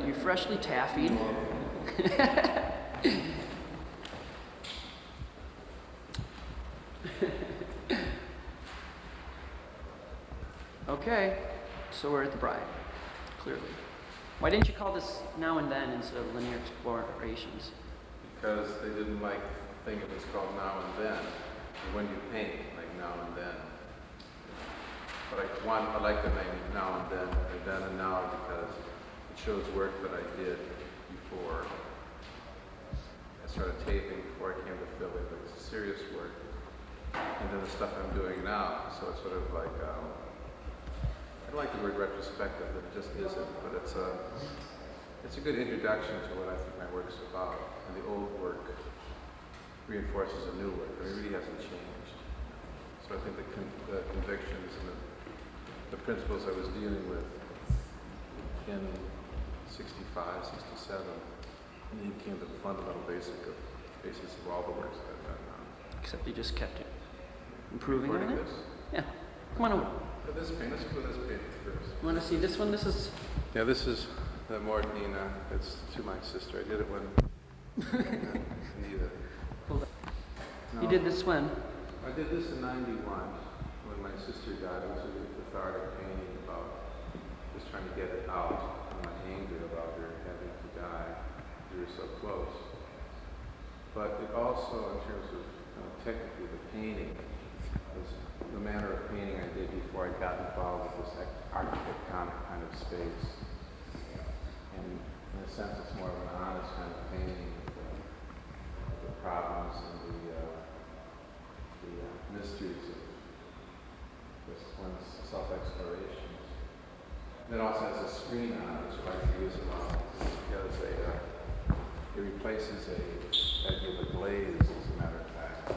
you freshly taffied. Okay, so we're at the bride, clearly. Why didn't you call this Now and Then instead of Linear Explorations? Because they didn't like the thing if it's called Now and Then. When you paint, like Now and Then. But I like the name Now and Then and Now, because it shows work that I did before. I started taping before I came to Philly, but it's serious work. And then the stuff I'm doing now, so it's sort of like, I don't like the word retrospective, it just isn't, but it's a good introduction to what I think my work's about. And the old work reinforces a new work, but it really hasn't changed. So I think the convictions and the principles I was dealing with in 65, 67, and he came to the fundamental basis of all the works that I've done now. Except you just kept it improving on it? This? Yeah. Come on over. This paint, let's go this paint first. You want to see this one? This is... Yeah, this is the Mortnina. It's to my sister. I did it when Anita. Hold on. No, You did this when? I did this in 91 when my sister died. It was a really cathartic painting about just trying to get it out. I'm not angry about her having to die. We were so close. But it also, in terms of technically the painting, was the manner of painting I did before I got involved with this architectonic kind of space. And in a sense, it's more of an honest kind of painting of the problems and the mysteries of this one's self-explorations. And it also has a screen on it, which I like to use a lot, because it replaces the idea of a glaze, as a matter of fact.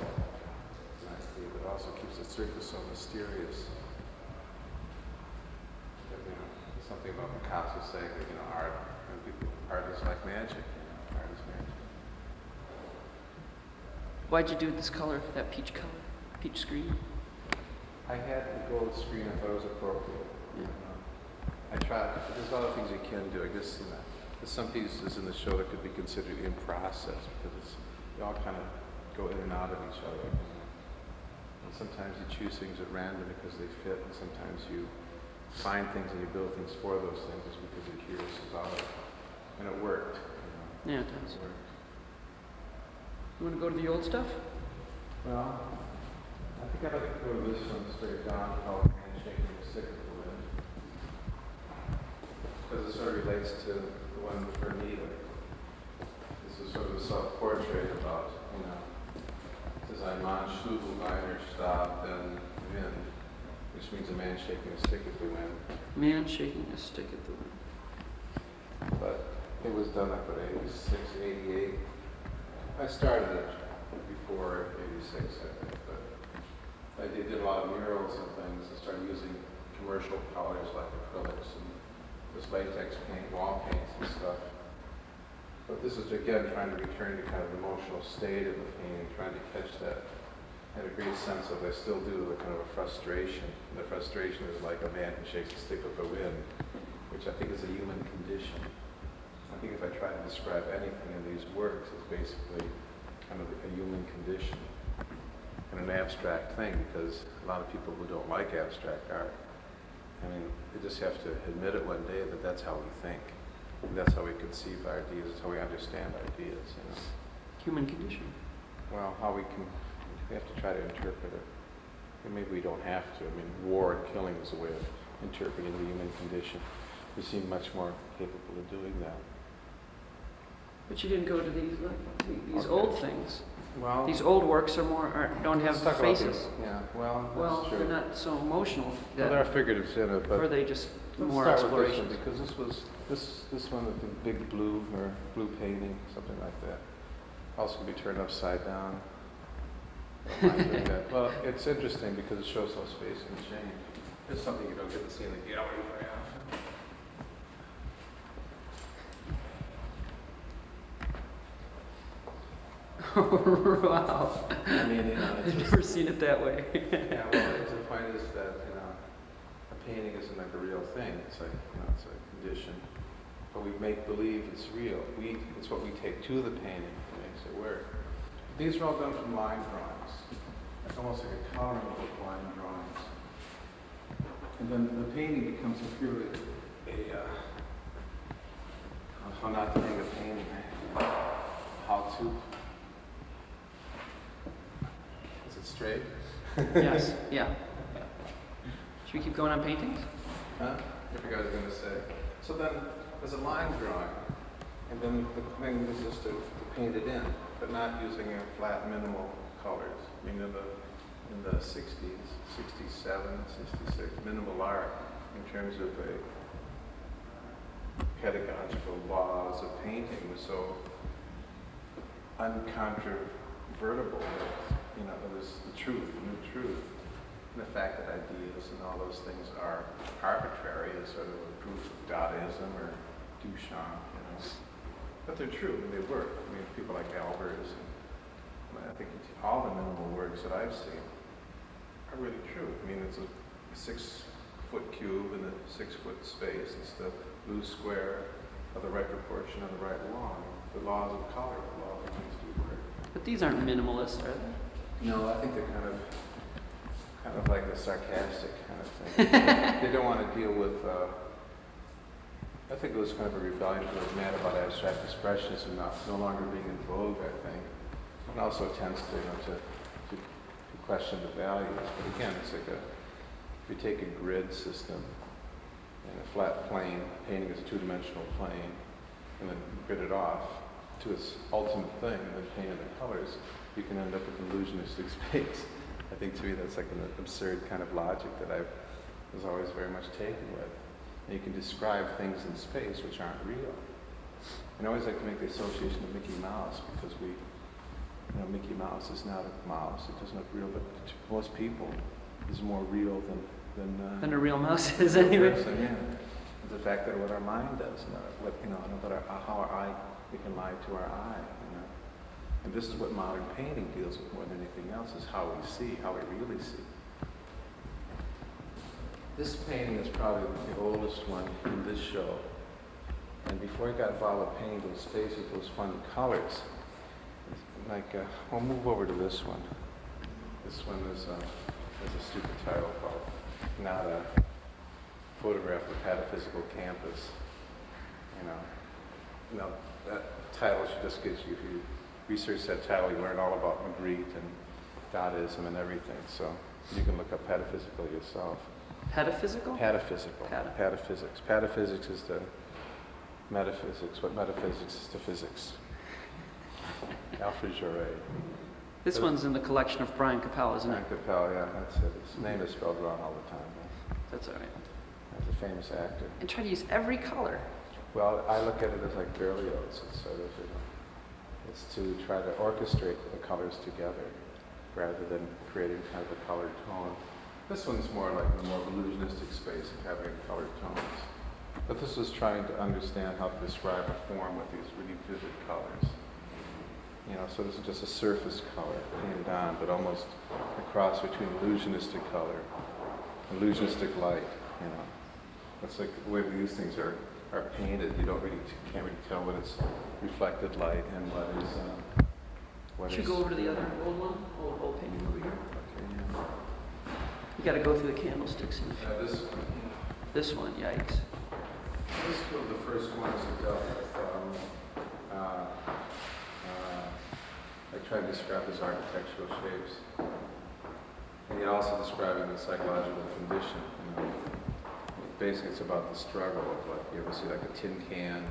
It also keeps the surface so mysterious. Something about Picasso saying that, art is like magic. Art is magic. Why'd you do this color, that peach color? Peach screen? I had the gold screen. I thought it was appropriate. Yeah. I tried. There's other things you can do. I guess there's some pieces in the show that could be considered in process, because they all kind of go in and out of each other. And sometimes you choose things at random because they fit, and sometimes you find things and you build things for those things just because you're curious about it. And it worked. Yeah, it does. It worked. You want to go to the old stuff? Well, I think I'd like to go to this one straight down, called Handshaking the Stick of the Wind. Because it sort of relates to the one for Anita. This is sort of a self-portrait about, it says, ein Mann schlug einer Stab den Wind, which means a man shaking a stick at the wind. Man shaking a stick at the wind. But it was done up at 86, 88. I started it before 86, I think, but I did a lot of murals and things. I started using commercial colors like acrylics and this latex paint, wall paints and stuff. But this is, again, trying to return to kind of the emotional state of the painting, trying to catch that. I had a great sense of, I still do, the kind of a frustration. And the frustration is like a man who shakes a stick with the wind, which I think is a human condition. I think if I try to describe anything in these works, it's basically kind of a human condition and an abstract thing, because a lot of people who don't like abstract art, I mean, they just have to admit it one day that that's how we think. And that's how we conceive ideas, that's how we understand ideas, Human condition. Well, we have to try to interpret it. And maybe we don't have to. I mean, war and killing is a way of interpreting the human condition. We seem much more capable of doing that. But you didn't go to these Okay. old things. Well, These old works don't have let's talk about faces. these. Yeah, well, that's Well, true. they're not so emotional. Well, there are figuratives in it, but Or are they just let's more start with this explorations? one, because this one with the big blue or blue painting, something like that, also can be turned upside down. I don't mind doing that. Well, it's interesting because it shows how space can change. It's something you don't get to see in the gallery very often. Wow. I mean, it's I've just, never seen it that way. yeah, well, the point is that, a painting isn't like a real thing. It's like, it's a condition but we make believe it's real. It's what we take to the painting that makes it work. These are all done from line drawings. It's almost like a coloring book line drawings. And then the painting becomes purely how not to hang a painting, how to. Is it straight? Yes, yeah. Should we keep going on paintings? Huh? I forgot what I was going to say. So then there's a line drawing, and then the thing is just to paint it in, but not using a flat minimal colors. I mean, in the 60s, 67, 66, minimal art in terms of pedagogical laws of painting was so uncontrovertible that, it was the truth, the new truth. And the fact that ideas and all those things are arbitrary is sort of a proof of Dadaism or Duchamp, But they're true, and they work. I mean, people like Albers, and I think all the minimal works that I've seen are really true. I mean, it's a 6-foot cube in a 6-foot space. It's the blue square of the right proportion of the right lawn. The laws of color, the laws of things do work. But these aren't minimalist, are they? No, I think they're kind of like a sarcastic kind of thing. They don't want to deal with. I think it was kind of a rebellion to was mad about abstract expressionism no longer being in vogue. I think, and also tends to question the values. But again, it's like if you take a grid system and a flat plane, painting is a two-dimensional plane, and then grid it off to its ultimate thing, and then paint in the colors, you can end up with illusionistic space. I think to me that's like an absurd kind of logic that I was always very much taken with. And you can describe things in space which aren't real. And I always like to make the association of Mickey Mouse because Mickey Mouse is not a mouse. It doesn't look real, but to most people, is more real than a real mouse is anyway. Person, yeah. The fact that what our mind does, how our eye, we can lie to our eye. And this is what modern painting deals with more than anything else, is how we see, how we really see. This painting is probably the oldest one in this show. And before I got involved with painting those faces, those fun colors, I'll move over to this one. This one is a stupid title called Not a Photograph of Pataphysical Campus. That title should just get you, if you research that title, you learn all about Magritte and Dadaism and everything. So you can look up pataphysical yourself. Petaphysical? Pataphysical. Pataphysics. Pataphysics is the metaphysics. What metaphysics is to physics. Alfred Jarret. This one's in the collection of Brian Capel, isn't it? Brian Capel, yeah, that's it. His name is spelled wrong all the time. That's all right. That's a famous actor. And try to use every color. Well, I look at it as like Berlioz. It's sort of, it's to try to orchestrate the colors together rather than creating kind of a colored tone. This one's more like a more illusionistic space of having colored tones. But this is trying to understand how to describe a form with these really vivid colors. So this is just a surface color painted on, but almost a cross between illusionistic color and illusionistic light. It's like the way these things are painted. You can't really tell when it's reflected light and what is. Should we go over to the other old one? Old painting over here. Okay, yeah. You got to go through the candlesticks. This one. This one, yikes. This was the first ones that dealt with. I tried to describe his architectural shapes, and yet also describing the psychological condition. Basically, it's about the struggle of you ever see like a tin can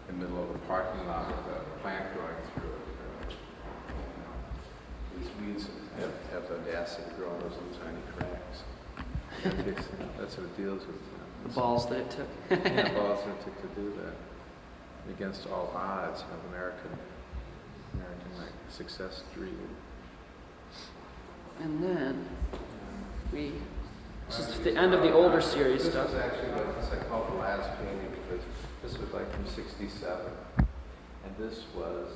in the middle of a parking lot with a plant growing through it. These weeds have the acid to grow in those little tiny cracks. That's what it deals with. The balls that it took. Yeah, balls that it took to do that. Against all odds of American success dream. And then this is the end of the older series stuff. This was actually what I call the last painting because this was like from '67, and this was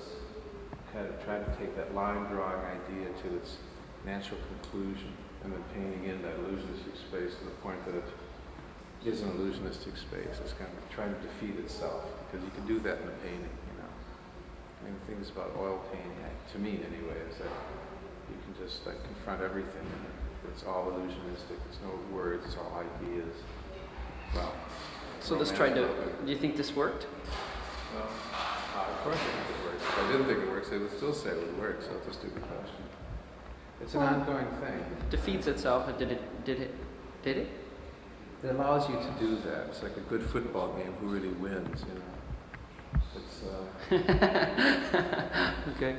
kind of trying to take that line drawing idea to its natural conclusion, and then painting in that illusionistic space to the point that it's is an illusionistic space. It's kind of trying to defeat itself, because you can do that in a painting, you know. I mean, the things about oil painting, to me anyway, is that you can just like confront everything, and it's all illusionistic. It's no words, it's all ideas. Well, So this tried to, do you think this worked? well, of course I think it works. If I didn't think it works, I would still say it would work, so it's a stupid question. It's an ongoing thing. Defeats itself, and did it? It allows you to do that. It's like a good football game, who really wins, you know. It's, Okay.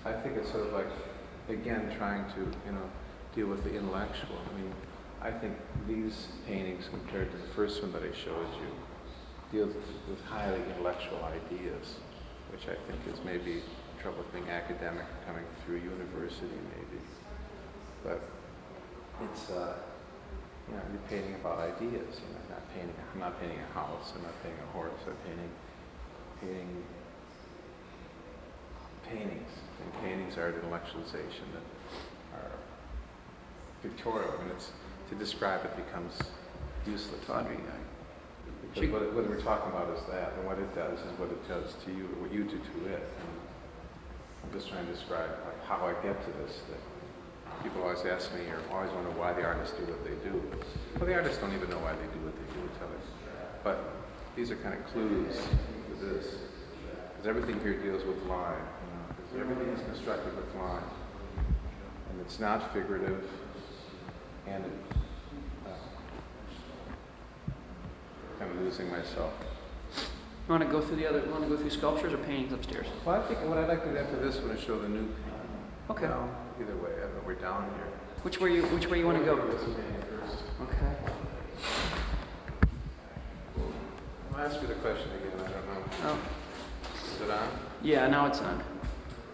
I think it's sort of like, again, trying to, you know, deal with the intellectual. I mean, I think these paintings, compared to the first one that I showed you, deal with highly intellectual ideas, which I think is maybe trouble with being academic, coming through university maybe. But it's, you know, you're painting about ideas. You know, I'm not painting a house. I'm not painting a horse. I'm painting paintings. And paintings are an intellectualization that are pictorial. I mean, to describe it becomes useless. Because what we're talking about is that, and what it does is what it does to you, or what you do to it. And I'm just trying to describe like how I get to this. That people always ask me, or always wonder why the artists do what they do. Well, the artists don't even know why they do what they do until it. But these are kind of clues to this, because everything here deals with line. You know, because everything is constructed with line, and it's not figurative, and it, I'm losing myself. You want to go through sculptures or paintings upstairs? Well, I think what I'd like to do after this one is show the new painting. Okay. Well, either way, I don't know, we're down here. Which way you want to go? This painting first. Okay. I'll ask you the question again, I don't know. Oh. Is it on? Yeah, now it's on.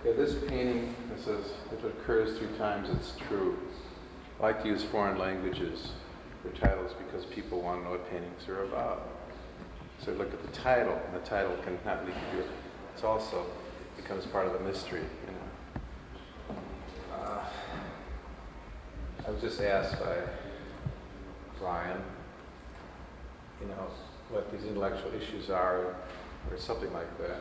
Okay, this painting, it says, if it occurs 3 times, it's true. I like to use foreign languages for titles because people want to know what paintings are about. So look at the title, and the title can not lead you. It's also becomes part of the mystery, you know. I was just asked by Brian, you know, what these intellectual issues are, or something like that.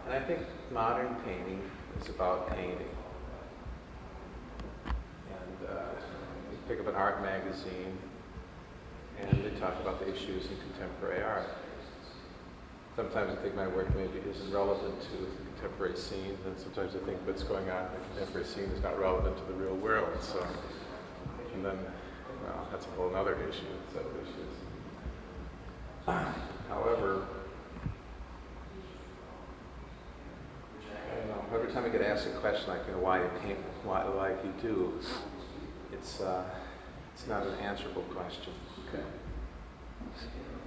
And I think modern painting is about painting. And you pick up an art magazine, and they talk about the issues in contemporary art. Sometimes I think my work maybe isn't relevant to the contemporary scene, and sometimes I think what's going on in the contemporary scene is not relevant to the real world. So, and then, well, that's a whole other issue, set of issues. However, I don't know, every time I get asked a question like, you know, why you paint like you do, it's not an answerable question. Okay.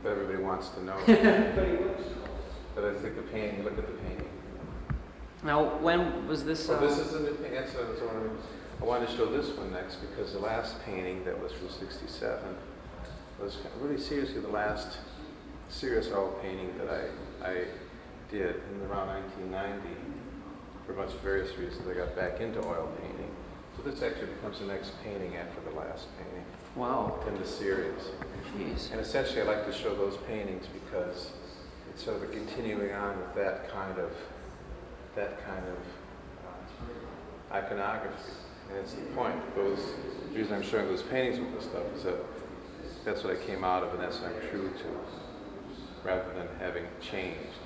But everybody wants to know. But I think the painting, look at the painting. Now, when was this? Well, this is a new painting. I wanted to show this one next because the last painting that was from '67 was really seriously the last serious oil painting that I did in around 1990. For a bunch of various reasons, I got back into oil painting. So this actually becomes the next painting after the last painting. Wow. In the series. Jeez. And essentially I like to show those paintings because it's sort of a continuing on with that kind of iconography. And it's the point. The reason I'm showing those paintings with this stuff is that that's what I came out of and that's what I'm true to, rather than having changed.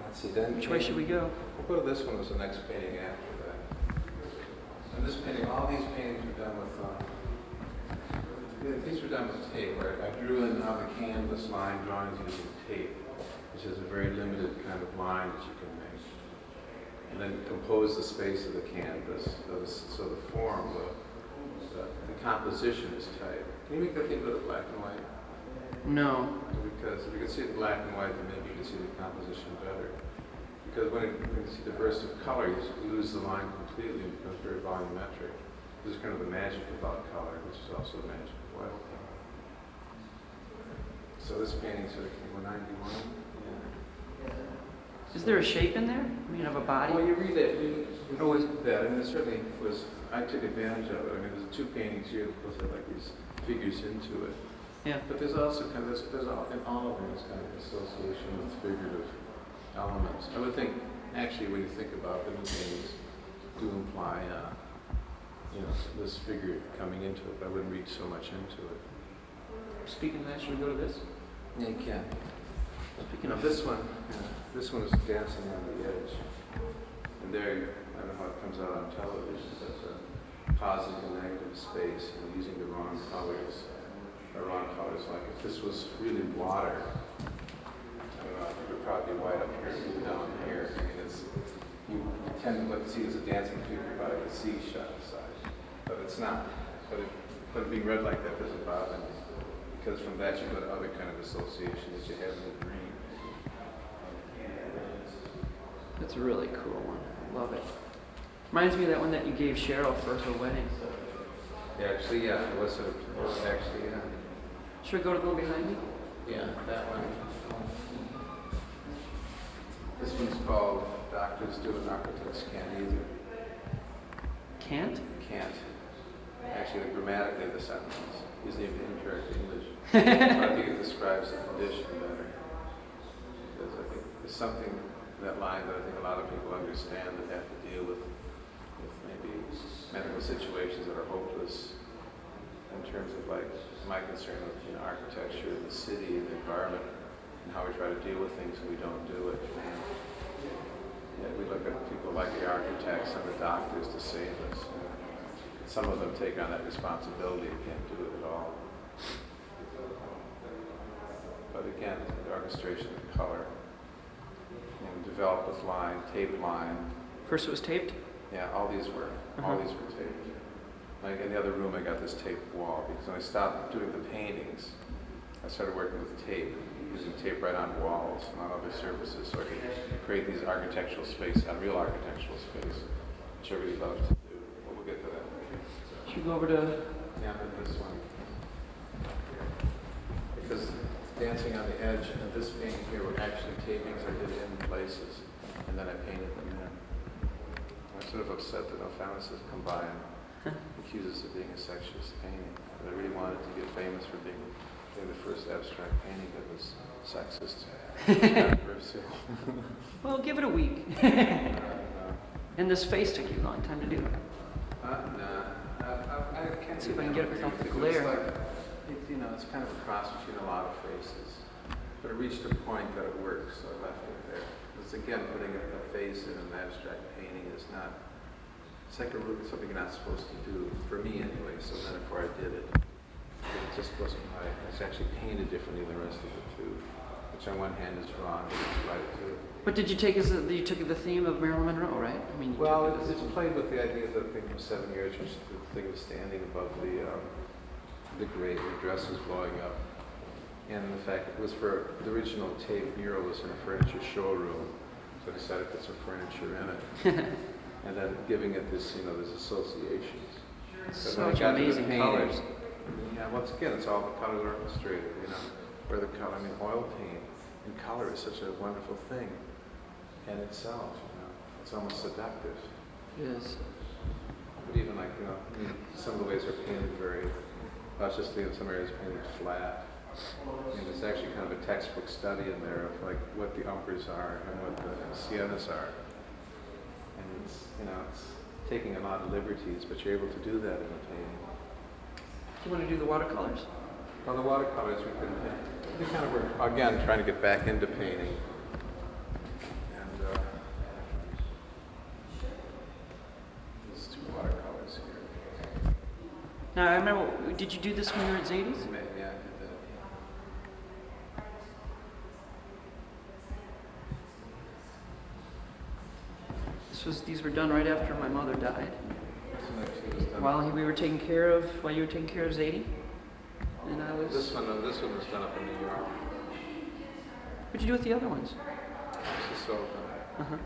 Let's see, then Which way should we go? We'll go to this one, was the next painting after that. And this painting, all these paintings were done with, these were done with tape, right? I drew in now the canvas line drawings using tape, which is a very limited kind of line that you can make. And then compose the space of the canvas. So the form, the composition is tight. Can you make that thing go to black and white? No. Because if you can see it in black and white, then maybe you can see the composition better. Because when you see the burst of color, you lose the line completely and it becomes very volumetric. This is kind of the magic about color, which is also the magic of oil painting. So this painting sort of came in 91. Yeah. Is there a shape in there? I mean, of a body? Well, you read that, you Oh, is- that, and it certainly was, I took advantage of it. I mean, there's two paintings here that both have like these figures into it. Yeah. But there's also kind of, there's all, in all of them, there's kind of association with figurative elements. I would think, actually, when you think about them, the paintings do imply, you know, this figure coming into it, but I wouldn't read so much into it. Speaking of that, should we go to this? Yeah, you can. Speaking Now of this one is dancing on the edge. And there, I don't know how it comes out on television, but positive and negative space, and using the wrong colors. Like if this was really water, I don't know, it would probably be white up here and down here. I mean, you tend to see it as a dancing figure by the sea shot side, but it's not. But being read like that doesn't bother me, because from that you go to other kind of associations that you have in the dream. That's a really cool one. I love it. Reminds me of that one that you gave Cheryl for her wedding. Yeah, actually, yeah, it was actually, yeah. Should we go to the one behind me? Yeah, that one. This one's called Doctors Do and Architects Can't Either. Can't? Can't. Actually, grammatically, the sentence is even incorrect English. But I think it describes the condition better. Because I think there's something in that line that I think a lot of people understand that have to deal with maybe medical situations that are hopeless in terms of like my concern with architecture, the city, and the environment, and how we try to deal with things and we don't do it. And we look at people like the architects and the doctors to save us. Some of them take on that responsibility and can't do it at all. But again, the orchestration of color, developed with line, taped line. First it was taped? Yeah, all these were taped. Like in the other room, I got this taped wall because when I stopped doing the paintings, I started working with tape, using tape right on walls and on other surfaces, so I could create these architectural space, real architectural space, which I really love to do. But we'll get to that. Should we go over to... Yeah, but this one. Because dancing on the edge and this painting here were actually tapings I did in places, and then I painted them in. I'm sort of upset that no Alphamis has come by and accuses of being a sexist painting. But I really wanted to get famous for being the first abstract painting that was sexist. Controversial. Well, give it a week. And this face took you a long time to do. I can't see if I can get it without the glare. It's kind of a cross between a lot of faces. But it reached a point that it worked, so I left it there. Because again, putting a face in an abstract painting is not, it's like something you're not supposed to do, for me anyway, so then before I did it, it just wasn't right. It's actually painted differently than the rest of the two, which on one hand is wrong, but it's right too. But did you take you took the theme of Marilyn Monroe, right? I mean, well, it's played with the idea that the thing from 7 years, which the thing was standing above the grate, the dress was blowing up. And the fact it was for the original tape mural was in a furniture showroom, so I decided to put some furniture in it. And then giving it this, these associations. Such amazing colors. Yeah, once again, it's all the colors orchestrated, where the color, oil paint and color is such a wonderful thing in itself, It's almost seductive. It is. But even like, some of the ways are painted very, not just in some areas painted flat. There's actually kind of a textbook study in there of like what the umbras are and what the siennas are. And it's taking a lot of liberties, but you're able to do that in a painting. Do you want to do the watercolors? Well, the watercolors, we kind of were, again, trying to get back into painting. And there's two watercolors here. Now, I remember, did you do this when you were at Zadie's? Yeah, I did that. These were done right after my mother died. This one actually was done. While you were taking care of Zadie, and I was. This one was done up in New York. What'd you do with the other ones? This is sold them. Uh-huh.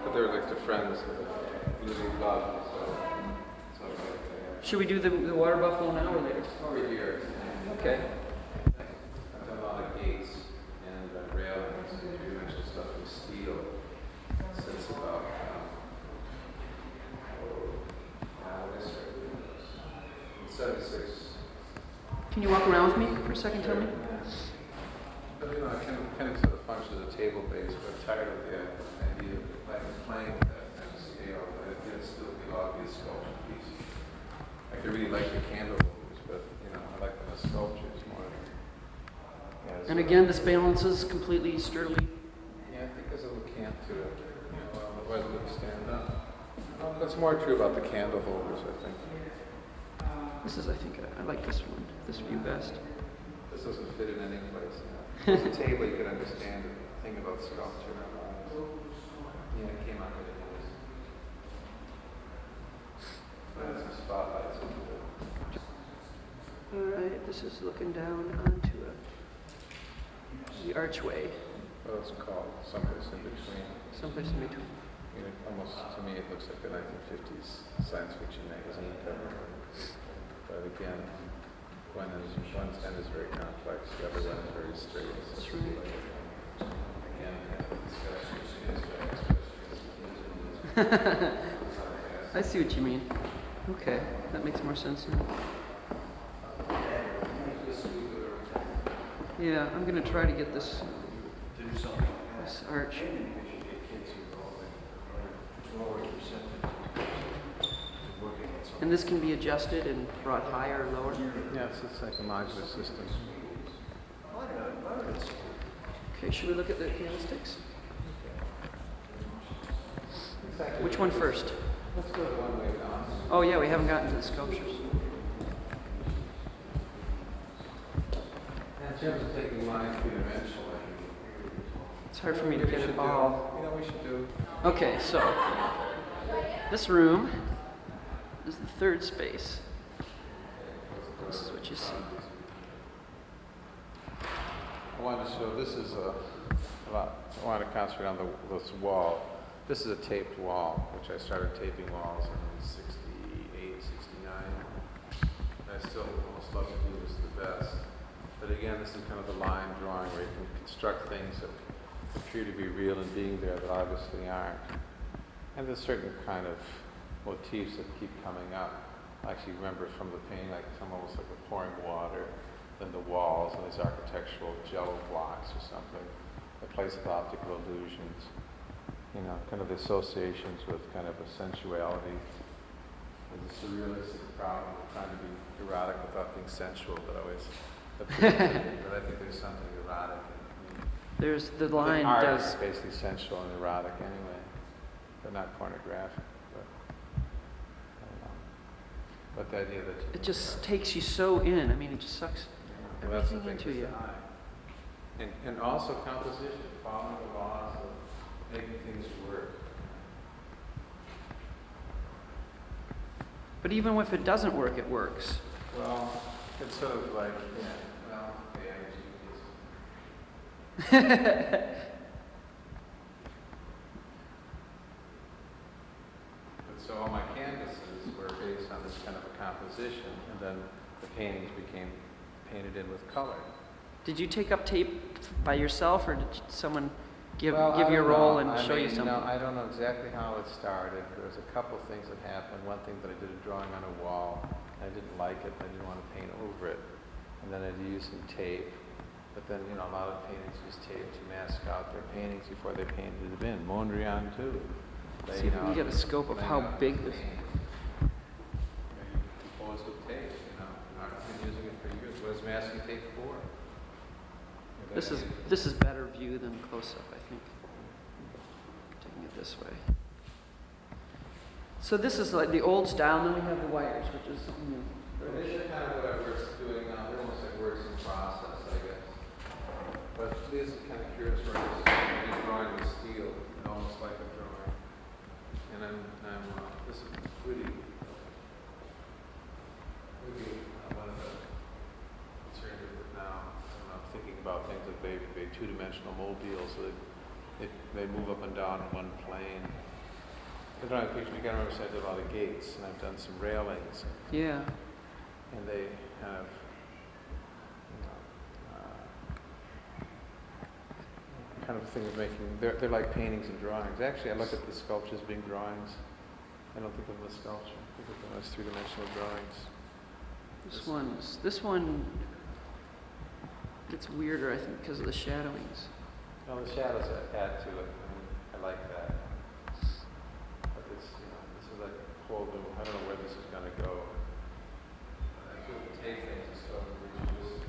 But they were like the friends of losing love. So Should we do the water buffalo now or later? over here. Okay. I've done a lot of gates and railings and pretty much stuff with steel. Can you walk around with me for a second, tell me? But you know, it kind of sort of functions as a table base, but I'm tired of the idea of like playing with that kind of scale, but it'd still be obvious sculpture piece. Like I really like the candle holders, but you know, I like them as sculptures more. And again, this balances completely sturdily. Yeah, I think there's a little cant to it. You know, otherwise it wouldn't stand up. That's more true about the candle holders, I think. This is, I think, I like this one, this view best. This doesn't fit in any place. You know. It's a table, you could understand the thing about sculpture. Yeah, it came out really nice. But it's some spotlights into it. Alright, this is looking down onto the archway. Well, it's called someplace in between. Someplace in between. I mean, almost, to me, it looks like a 1950s science fiction magazine cover. But again, one end is very complex, the other one is very straight. That's right. Again, I see what you mean. Okay, that makes more sense now. Yeah, I'm gonna try to get this arch. And this can be adjusted and brought higher or lower? yeah, it's like a modular system. Okay, should we look at the candlesticks? Which one first? Let's go one way down. Oh yeah, we haven't gotten to the sculptures. In terms of taking lines three-dimensionally, It's hard for me to get it all. You know, we should do. Okay, so this room is the third space. This is what you see. I wanted to show, this is I wanted to concentrate on this wall. This is a taped wall, which I started taping walls in 68, 69. And I still almost love to do this the best. But again, this is kind of the line drawing where you can construct things that appear to be real and being there that obviously aren't. And there's certain kind of motifs that keep coming up. I actually remember from the painting, like some almost like a pouring water, then the walls and these architectural jello blocks or something. The place of optical illusions. You know, kind of the associations with kind of a sensuality. There's a surrealistic problem of trying to be erotic without being sensual, but always. But I think there's something erotic. There's the line art does. is basically sensual and erotic anyway, but not pornographic. But, I don't know. But the idea that It just takes you so in. I mean, it just sucks well, that's the everything thing into with you. the eye. And also composition, following the laws of making things work. But even if it doesn't work, it works. Well, it's sort of like, yeah, well, the energy is. But so all my canvases were based on this kind of a composition, and then the paintings became painted in with color. Did you take up tape by yourself, or did someone give Well, you a I don't roll know. and I show you mean, something? No, I don't know exactly how it started. There was a couple of things that happened. One thing that I did a drawing on a wall. I didn't like it. I didn't want to paint over it. And then I used some tape. But then, you know, a lot of paintings use tape to mask out their paintings before they painted it in. Mondrian, too. See if we can get a scope of how big this is. Composed with tape, you know. I've been using it for years. What is masking tape for? This is better view than close up, I think. Taking it this way. So this is like the old style, and then we have the wires, which is something new. Well, this is kind of what I was doing now. They're almost like works in process, I guess. But this is kind of curious where I'm drawing with steel, almost like a drawing. And this is really one of the concerns with now. I'm thinking about things that they two-dimensional mobiles, so they move up and down in one plane. I don't have a picture, you gotta remember, I did a lot of gates, and I've done some railings. Yeah. And they have, you know, kind of thing of making, they're like paintings and drawings. Actually, I look at the sculptures being drawings. I don't think of them as sculpture. I think of them as three-dimensional drawings. This one gets weirder, I think, because of the shadowings. Well, the shadows add to it. I like that. But this is like a whole new. I don't know where this is going to go. I feel the tape things is so just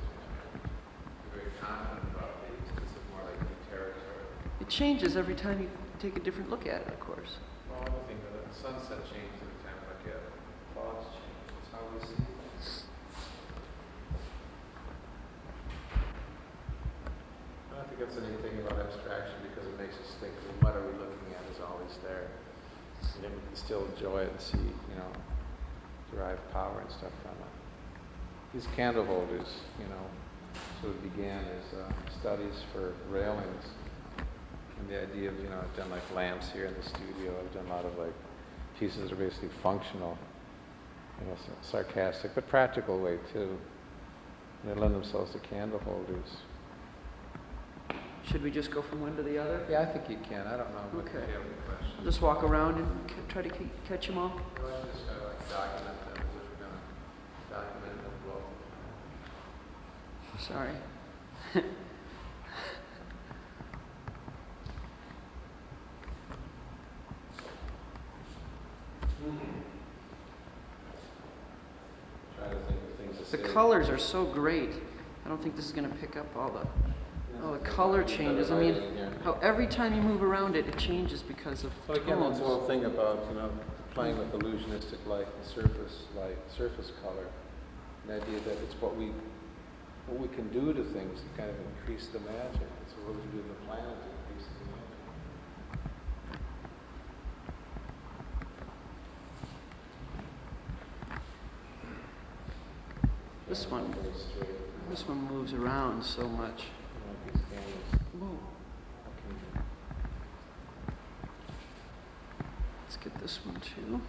very confident about these. This is more like new territory. It changes every time you take a different look at it, of course. Well, I think the sunset changes every time I look at it. Clouds change. That's how we see things. I don't think that's anything about abstraction because it makes us think well, what are we looking at is always there. And then we can still enjoy it and see, derive power and stuff from it. These candle holders, sort of began as studies for railings. And the idea of, I've done like lamps here in the studio. I've done a lot of like pieces that are basically functional, sarcastic, but practical way too. And they lend themselves to candle holders. Should we just go from one to the other? Yeah, I think you can. I don't know. Okay. If you have any questions. I'll just walk around and try to catch them all. Well, I just kind of like document them as if we're going to document them both. Sorry. Try to think of things The colors are so great. I don't think this is going to pick up all the color changes. I mean, how every time you move around it, it changes because of So again, tones. that's the whole thing about, playing with illusionistic light and surface color. The idea that it's what we can do to things to kind of increase the magic. It's what we can do to the planet to increase the magic. This one moves around so much. Whoa. Let's get this one too.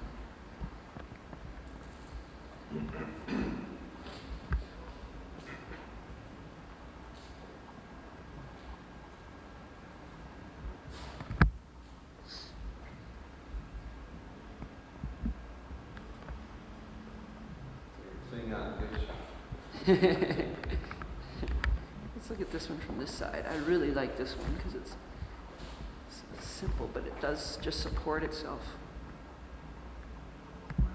Let's look at this one from this side. I really like this one because it's simple, but it does just support itself. Wow.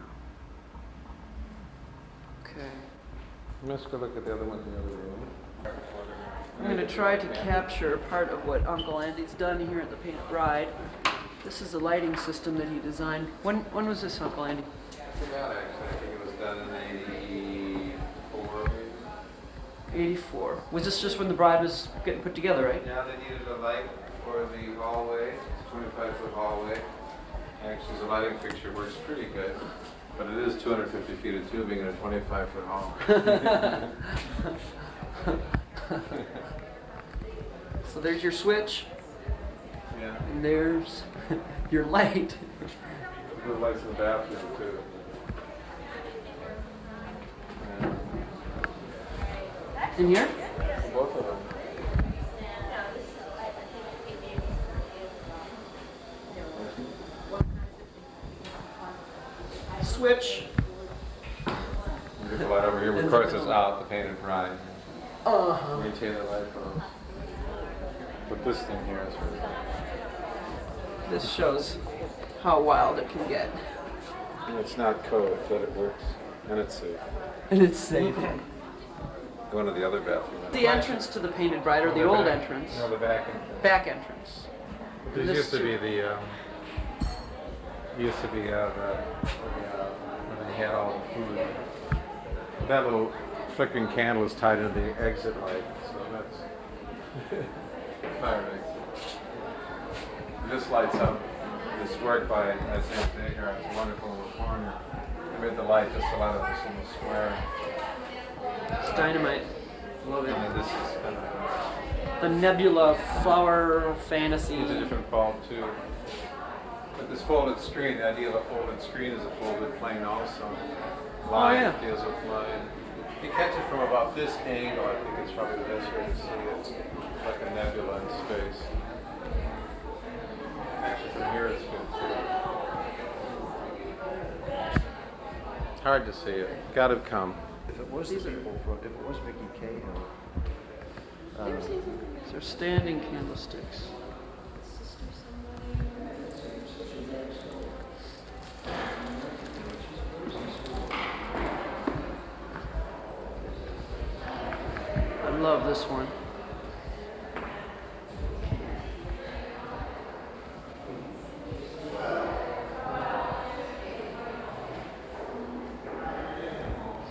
Okay. Let's go look at the other one in the other room. I'm going to try to capture part of what Uncle Andy's done here at the Painted Bride. This is the lighting system that he designed. When was this, Uncle Andy? I forgot actually. I think it was done in 84. 84. Was this just when the bride was getting put together, right? Yeah, they needed a light for the hallway, 25-foot hallway. Actually, the lighting fixture works pretty good, but it is 250 feet of tubing in a 25-foot hallway. So there's your switch, Yeah. and there's your light. The lights in the bathroom too. In here? Both of them. Switch. There's a light over here. Of course, it's out. The Painted Bride. Maintain the light bulb. But this thing here is really. This shows how wild it can get. It's not code, but it works, and it's safe. And it's safe. Go into the other bathroom. The entrance to the Painted Bride, or the old entrance. No, the back entrance. Back entrance. This This used to too. be the. When they had all the food. That little flickering candle is tied into the exit light, so that's fire exit. This lights up. This work by Anthony here. It's a wonderful little corner. They made the light just a lot of this little square. It's dynamite. Love it. And this is kind of. The Nebula Flower Fantasy. It's a different bulb too. But this folded screen, the idea of a folded screen is a folded plane also. Line yeah. deals with line. You catch it from about this angle, I think it's probably the best way to see it. It's like a nebula in space. Actually from here it's good too. It's hard to see it. Gotta come. If it was the people from, if it was Vicky Cahill, These are standing candlesticks. I love this one.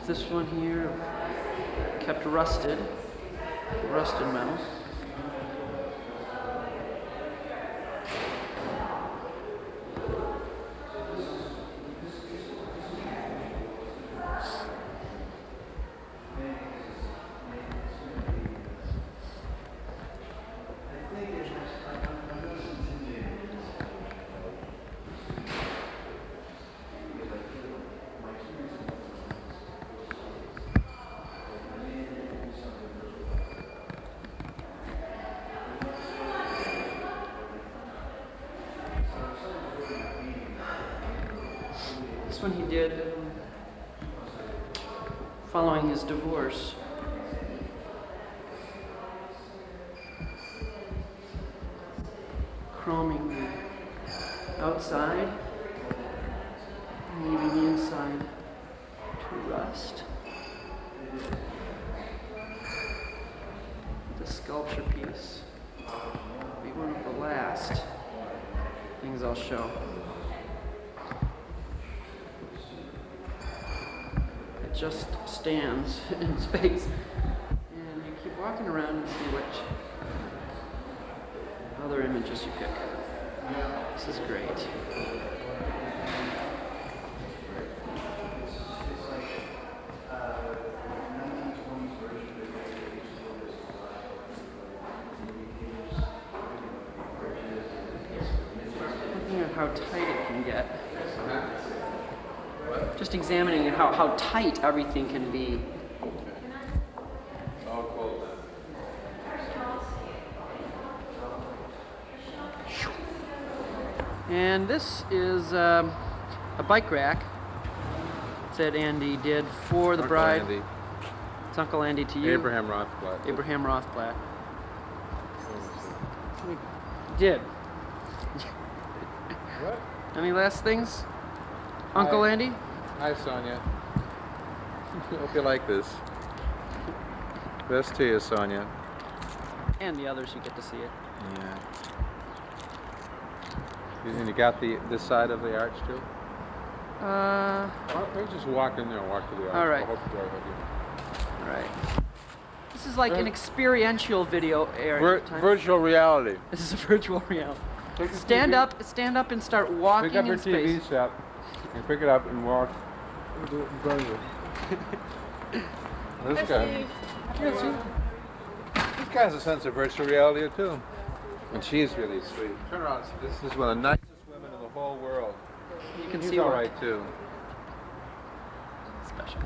This one here kept rusted metal. This one he did following his divorce. Chroming the outside, leaving the inside to rust. The sculpture piece will be one of the last things I'll show. It just stands in space, and you keep walking around and see what other images you pick. This is great. Looking at how tight it can get. Just examining how tight everything can be. It's all cold then. And this is a bike rack that Andy did for the bride. Andy. It's Uncle Andy to you. Abraham Rothblatt. Abraham Rothblatt. We did. What? Any last things? Uncle Hi. Andy? Hi, Sonia. Hope you like this. Best to you, Sonia. And the others, you get to see it. Yeah. And you got this side of the arch too? Why don't we just walk in there and walk to the arch? All right. I'll hope to with you. All right. This is like an experiential video area. Virtual reality. This is a virtual reality. Take your Stand TV. up, and start walking Pick up in your space. TV set and pick it up and walk. Do it in front of you. This guy. Yeah, see? This guy has a sense of virtual reality too. And she's really sweet. Turn around. This is one of the nicest women in the whole world. You can He's see all what right too. special.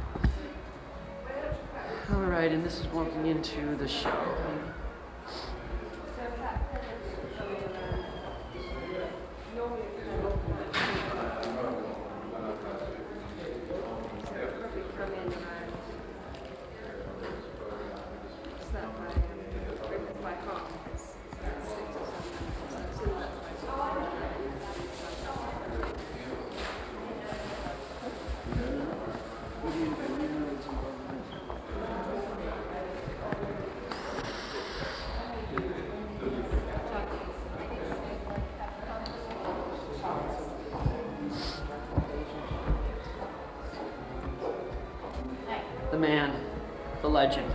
All right, and this is walking into the show. The man, the legend.